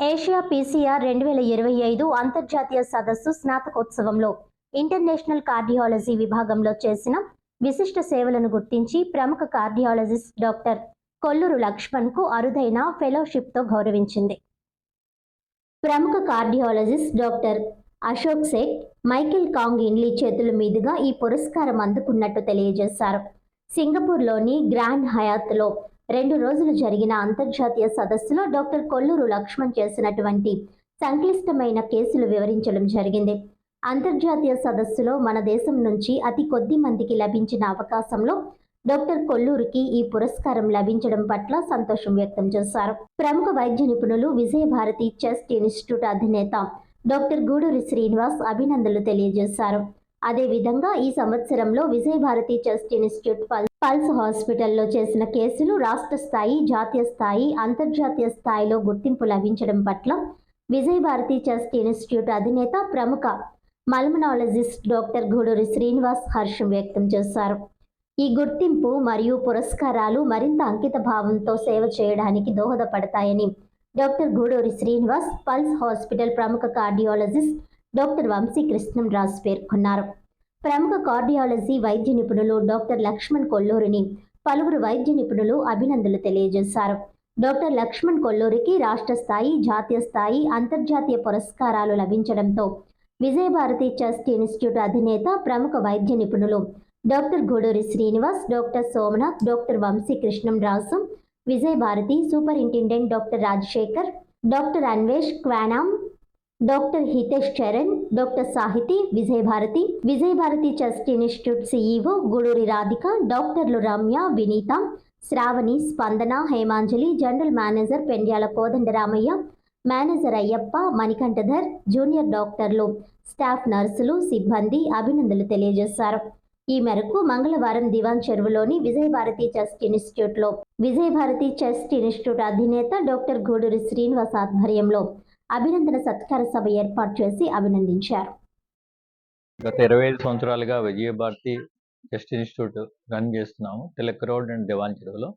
Asia PCR 2025 అంతర్జాతీయ సదస్సు స్నాతకోత్సవంలో international cardiology విభాగంలో చేసిన విశిష్ట సేవలను గుర్తించి ప్రముఖ కార్డియాలజిస్ట్ డాక్టర్ కొల్లూరు లక్ష్మణ్కు అరుదైన ఫెలోషిప్తో గౌరవించింది. ప్రముఖ కార్డియాలజిస్ట్ డాక్టర్ అశోక్ సేట్, మైకేల్ కాంగ్ ఇన్లీ చేతుల మీదుగా ఈ పురస్కారం అందుకున్నట్టు తెలియజేశారు. సింగపూర్లోని గ్రాండ్ హయాత్లో 2 రోజులు జరిగిన అంతర్జాతీయ సదస్సులో డాక్టర్ కొల్లూరు లక్ష్మణ్ చేసినటువంటి సంక్లిష్టమైన కేసులు వివరించడం జరిగింది. అంతర్జాతీయ సదస్సులో మన దేశం నుంచి అతి కొద్ది మందికి లభించిన అవకాశంలో డాక్టర్ కొల్లూరుకి ఈ పురస్కారం లభించడం పట్ల సంతోషం వ్యక్తం చేశారు. ప్రముఖ వైద్య నిపుణులు విజయభారతి చెస్ట్ ఇన్స్టిట్యూట్ అధినేత డాక్టర్ గూడూరి శ్రీనివాస్ అభినందనలు తెలియజేశారు. అదేవిధంగా ఈ సంవత్సరంలో విజయభారతి చెస్ట్ ఇన్స్టిట్యూట్ పల్స్ హాస్పిటల్లో చేసిన కేసులు రాష్ట్ర స్థాయి, జాతీయ స్థాయి, అంతర్జాతీయ స్థాయిలో గుర్తింపు లభించడం పట్ల విజయభారతి చెస్ట్ ఇన్స్టిట్యూట్ అధినేత ప్రముఖ మల్మనాలజిస్ట్ డాక్టర్ గూడూరి శ్రీనివాస్ హర్షం వ్యక్తం చేశారు. ఈ గుర్తింపు మరియు పురస్కారాలు మరింత అంకిత భావంతో సేవ చేయడానికి దోహదపడతాయని doctor Guduri Srinivas pulse hospital ప్రముఖ కార్డియాలజిస్ట్ డాక్టర్ వంశీకృష్ణంరాజు పేర్కొన్నారు. ప్రముఖ కార్డియాలజీ వైద్య నిపుణులు డాక్టర్ లక్ష్మణ్ కొల్లూరిని పలువురు వైద్య నిపుణులు అభినందనలు తెలియజేశారు. డాక్టర్ లక్ష్మణ్ కొల్లూరికి రాష్ట్ర స్థాయి, జాతీయ స్థాయి, అంతర్జాతీయ పురస్కారాలు లభించడంతో విజయభారతి చెస్ట్ ఇన్స్టిట్యూట్ అధినేత ప్రముఖ వైద్య నిపుణులు doctor Guduri Srinivas, doctor Somnath, doctor Vamsikrishnamraju, Vijayabharathi superintendent doctor Rajasekhar, doctor Anvesh క్వానాం, doctor Hitesh Charan, doctor Sahithi, Vijayabharathi chest institute CEO Guduri Radhika, డాక్టర్లు Ramya, Vineetha, Sravani, Spandana, Hemanjali, general manager Pendyala Kodandaramaiah, manager Ayyappa, Manikanthadhar, junior డాక్టర్లు, స్టాఫ్ నర్సులు, సిబ్బంది అభినందనలు తెలియజేశారు. ఈ మేరకు మంగళవారం దివాన్ చెరువులోని విజయభారతి చెస్ట్ ఇన్స్టిట్యూట్ అధినేత డాక్టర్ గూడూరి శ్రీనివాస్ ఆధ్వర్యంలో అభినందన సత్కార సభ ఏర్పాటు చేసి అభినందించారు. గత 25 సంవత్సరాలుగా విజయభారతి చెస్ట్ ఇన్స్టిట్యూట్ రన్ చేస్తున్నాము. తిలక్ రోడ్ అండ్ దివాన్ చెరువులో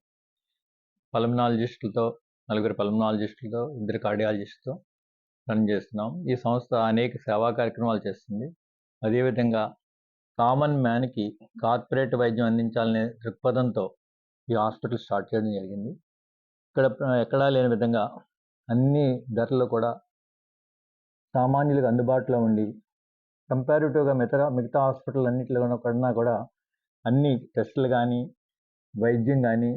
పల్మనాలజిస్టులతో, 4 పల్మనాలజిస్టులతో, 2 కార్డియాలజిస్టులతో రన్ చేస్తున్నాం. ఈ సంస్థ అనేక సేవా కార్యక్రమాలు చేస్తుంది. అదేవిధంగా కామన్ మ్యాన్కి కార్పొరేట్ వైద్యం అందించాలనే దృక్పథంతో ఈ హాస్పిటల్ స్టార్ట్ చేయడం జరిగింది. ఇక్కడ ఎక్కడా లేని విధంగా అన్ని ధరలు కూడా సామాన్యులకు అందుబాటులో ఉండి కంపారిటివ్గా మిగతా హాస్పిటల్ అన్నింటిలో కన్నా కూడా అన్ని టెస్టులు కానీ, వైద్యం కానీ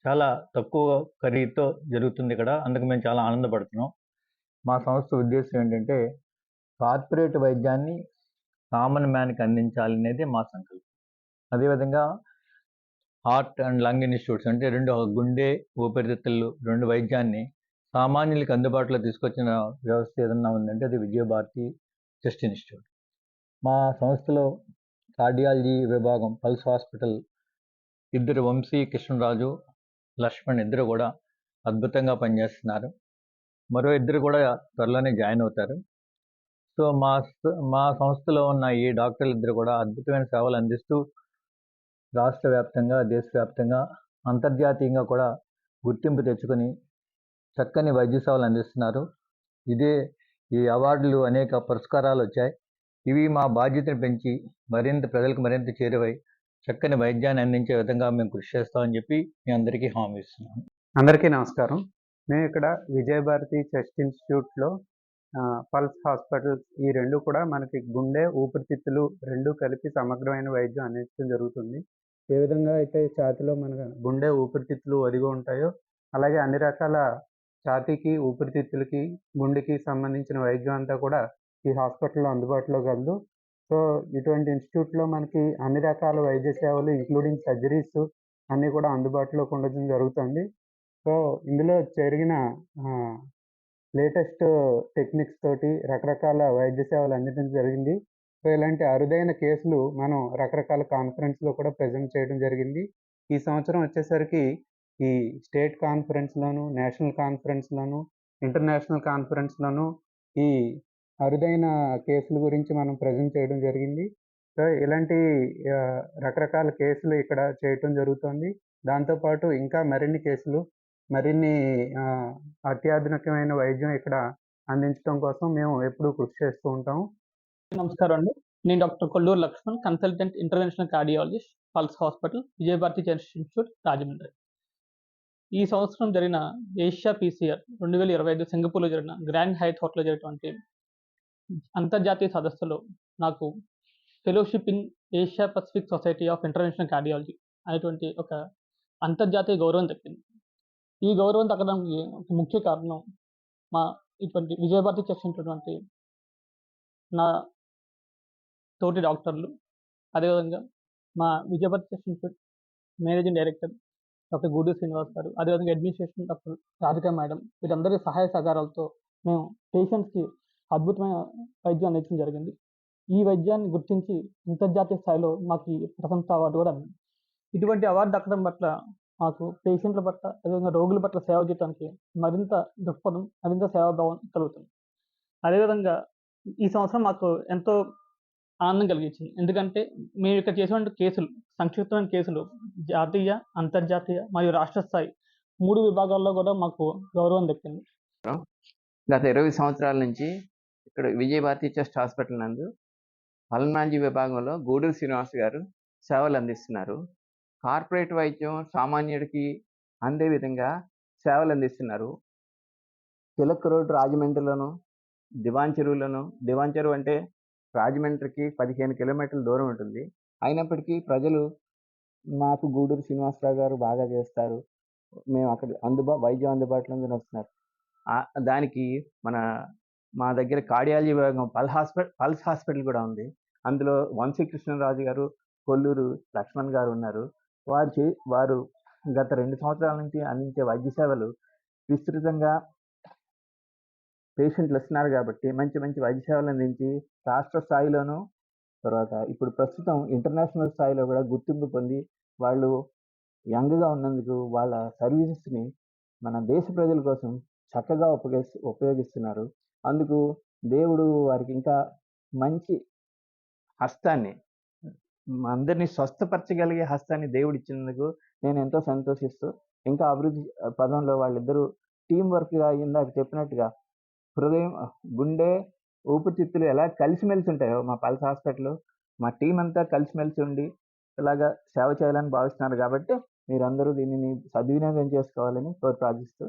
చాలా తక్కువ ఖరీదుతో జరుగుతుంది ఇక్కడ. అందుకు మేము చాలా ఆనందపడుతున్నాం. మా సంస్థ ఉద్దేశం ఏంటంటే కార్పొరేట్ వైద్యాన్ని కామన్ మ్యాన్కి అందించాలనేది మా సంకల్పం. అదేవిధంగా హార్ట్ అండ్ లంగ్ ఇన్స్టిట్యూట్స్ అంటే 2 గుండె, ఊపిరితిత్తులు 2 వైద్యాన్ని సామాన్యులకు అందుబాటులో తీసుకొచ్చిన వ్యవస్థ ఏదన్నా ఉందంటే అది విజయభారతి చెస్ట్ ఇన్స్టిట్యూట్. మా సంస్థలో కార్డియాలజీ విభాగం పల్స్ హాస్పిటల్ 2 వంశీ కృష్ణరాజు, లక్ష్మణ్ 2 కూడా అద్భుతంగా పనిచేస్తున్నారు. మరో 2 కూడా త్వరలోనే జాయిన్ అవుతారు. సో మా సంస్థలో ఉన్న ఈ డాక్టర్లు 2 కూడా అద్భుతమైన సేవలు అందిస్తూ రాష్ట్ర వ్యాప్తంగా, దేశవ్యాప్తంగా, అంతర్జాతీయంగా కూడా గుర్తింపు తెచ్చుకొని చక్కని వైద్య సేవలు అందిస్తున్నారు. ఈ అవార్డులు అనేక పురస్కారాలు వచ్చాయి. ఇవి మా బాధ్యతను పెంచి ప్రజలకు మరింత చేరువై చక్కని వైద్యాన్ని అందించే విధంగా మేము కృషి చేస్తామని చెప్పి మీ అందరికీ హామీ ఇస్తున్నాను. అందరికీ నమస్కారం. మేము ఇక్కడ విజయభారతి చెస్ట్ ఇన్స్టిట్యూట్లో పల్స్ హాస్పిటల్స్ ఈ 2 కూడా మనకి గుండె, ఊపిరితిత్తులు 2 కలిపి సమగ్రమైన వైద్యం అందించడం జరుగుతుంది. ఏ విధంగా అయితే ఛాతీలో మన గుండె, ఊపిరితిత్తులు ఒదిగి ఉంటాయో అలాగే అన్ని రకాల ఛాతీకి, ఊపిరితిత్తులకి, గుండెకి సంబంధించిన వైద్యం అంతా కూడా ఈ హాస్పిటల్లో అందుబాటులో కలదు. సో ఇటువంటి ఇన్స్టిట్యూట్లో మనకి అన్ని రకాల వైద్య సేవలు ఇంక్లూడింగ్ సర్జరీస్ అన్నీ కూడా అందుబాటులోకి ఉండడం జరుగుతుంది. సో ఇందులో జరిగిన లేటెస్ట్ టెక్నిక్స్ తోటి రకరకాల వైద్య సేవలు అందించడం జరిగింది. సో ఇలాంటి అరుదైన కేసులు మనం రకరకాల కాన్ఫరెన్స్లో కూడా ప్రజెంట్ చేయడం జరిగింది. ఈ సంవత్సరం వచ్చేసరికి ఈ స్టేట్ కాన్ఫరెన్స్లోను, నేషనల్ కాన్ఫరెన్స్లోను, ఇంటర్నేషనల్ కాన్ఫరెన్స్లోను ఈ అరుదైన కేసుల గురించి మనం ప్రజెంట్ చేయడం జరిగింది. సో ఇలాంటి రకరకాల కేసులు ఇక్కడ చేయటం జరుగుతుంది. దాంతోపాటు ఇంకా మరిన్ని కేసులు మరిన్ని అత్యాధునికమైన వైద్యం ఇక్కడ అందించడం కోసం మేము ఎప్పుడూ కృషి చేస్తూ ఉంటాము. నమస్కారం అండి. నేను doctor Kolluru Lakshman, consultant interventional cardiologist, pulse hospital, Vijayabharathi church institute, Rajahmundry. ఈ సంవత్సరం జరిగిన ఏషియా పీసీఆర్ 2025 సింగపూర్‌లో జరిగిన గ్రాండ్ హయత్ హోటల్‌లో జరిగినటువంటి అంతర్జాతీయ సదస్సులో నాకు fellowship in Asia Pacific society of interventional cardiology అనేటువంటి ఒక అంతర్జాతీయ గౌరవం దక్కింది. ఈ గౌరవం దక్కడానికి ఒక ముఖ్య కారణం మా ఇటువంటి విజయభారతి చర్చ్ ఉన్నటువంటి నా తోటి డాక్టర్లు, అదేవిధంగా మా Vijayabharathi church institute managing director doctor Gudur Srinivas గారు, అదేవిధంగా అడ్మినిస్ట్రేషన్ డాక్టర్ రాధిక మేడం, వీరందరి సహాయ సహకారాలతో మేము పేషెంట్స్‌కి అద్భుతమైన వైద్యం అందించడం జరిగింది. ఈ వైద్యాన్ని గుర్తించి అంతర్జాతీయ స్థాయిలో మాకు ఈ ప్రశంసా అవార్డు కూడా అందింది. ఇటువంటి అవార్డు దక్కడం పట్ల మాకు పేషెంట్ల పట్ల, అదేవిధంగా రోగుల పట్ల సేవ చేయడానికి మరింత దృక్పథం, మరింత సేవాభావం కలుగుతుంది. అదేవిధంగా ఈ సంవత్సరం మాకు ఎంతో ఆనందం కలిగించింది. ఎందుకంటే మేము ఇక్కడ చేసినటువంటి కేసులు, సంక్షిప్తమైన కేసులు జాతీయ, అంతర్జాతీయ మరియు రాష్ట్ర స్థాయి 3 విభాగాల్లో కూడా మాకు గౌరవం దక్కింది. గత 20 సంవత్సరాల నుంచి ఇక్కడ విజయభారతి చెస్ట్ హాస్పిటల్ నందు పల్మనాలజీ విభాగంలో గూడూరు శ్రీనివాస్ గారు సేవలు అందిస్తున్నారు. కార్పొరేట్ వైద్యం సామాన్యుడికి అందే విధంగా సేవలు అందిస్తున్నారు. తిలక్ రోడ్ రాజమండ్రిలోను, దివాన్ చెరువులోను, దివాన్ చెరువు అంటే రాజమండ్రికి 15 కిలోమీటర్ల దూరం ఉంటుంది. అయినప్పటికీ ప్రజలు మాకు గూడూరు శ్రీనివాసరావు గారు బాగా చేస్తారు, మేము అక్కడ వైద్యం అందుబాటులో ఉందని వస్తున్నారు. దానికి మా దగ్గర కార్డియాలజీ విభాగం పల్స్ హాస్పిటల్ కూడా ఉంది. అందులో వంశీ కృష్ణరాజు గారు, కొల్లూరు లక్ష్మణ్ గారు ఉన్నారు. వారు గత 2 సంవత్సరాల నుంచి అందించే వైద్య సేవలు విస్తృతంగా పేషెంట్లు ఇస్తున్నారు కాబట్టి మంచి మంచి వైద్య సేవలు అందించి రాష్ట్ర స్థాయిలోనూ, తర్వాత ఇప్పుడు ప్రస్తుతం ఇంటర్నేషనల్ స్థాయిలో కూడా గుర్తింపు పొంది వాళ్ళు యంగ్‌గా ఉన్నందుకు వాళ్ళ సర్వీసెస్‌ని మన దేశ ప్రజల కోసం చక్కగా ఉపయోగిస్తున్నారు. అందుకు దేవుడు వారికి ఇంకా మంచి హస్తాన్ని, అందరినీ స్వస్థపరచగలిగే హస్తాన్ని దేవుడిచ్చినందుకు నేను ఎంతో సంతోషిస్తూ, ఇంకా అభివృద్ధి పదంలో వాళ్ళిద్దరూ టీమ్ వర్క్‌గా ఇందాక చెప్పినట్టుగా హృదయం, గుండె, ఊపిరితిత్తులు ఎలా కలిసిమెలిసి ఉంటాయో మా పల్స్ హాస్పిటల్, మా టీం అంతా కలిసిమెలిసి ఉండి ఇలాగా సేవ చేయాలని భావిస్తున్నారు కాబట్టి మీరందరూ దీనిని సద్వినియోగం చేసుకోవాలని ప్రార్థిస్తూ